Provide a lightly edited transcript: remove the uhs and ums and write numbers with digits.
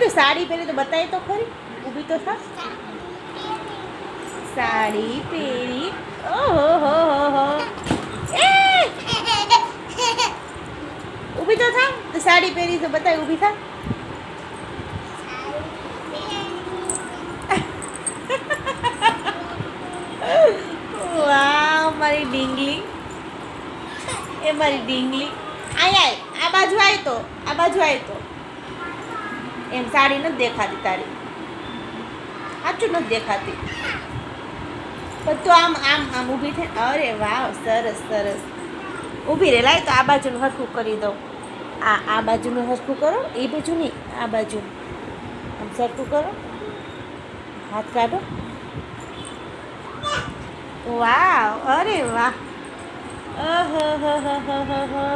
તું સાડી પહેરી તો બતાવી તો ખરી, ઊભી તો થા. સાડી પહેરી, ઓહો હો હો. એ ઊભી તો થા, તો સાડી પહેરી તો બતાવી, ઊભી થા. વાહ મારી ડીંગલી, એ મારી ડીંગલી. આય આ બાજુ આય તો, આ બાજુ આય તો. એમ સાડી નથી દેખાતી તારી, સાચું નથી દેખાતી. પણ તું આમ આમ આમ ઊભી થઈ. અરે વાહ, સરસ સરસ. ઊભી રહે, લાય તો આ બાજુનું હરખું કરી દઉં. આ બાજુનું હરખું કરો, એ બાજુ નહીં, આ બાજુ આમ સરખું કરો. હાથ કાઢો. વાહ, અરે વાહ. ઓહો હો હો હો હો.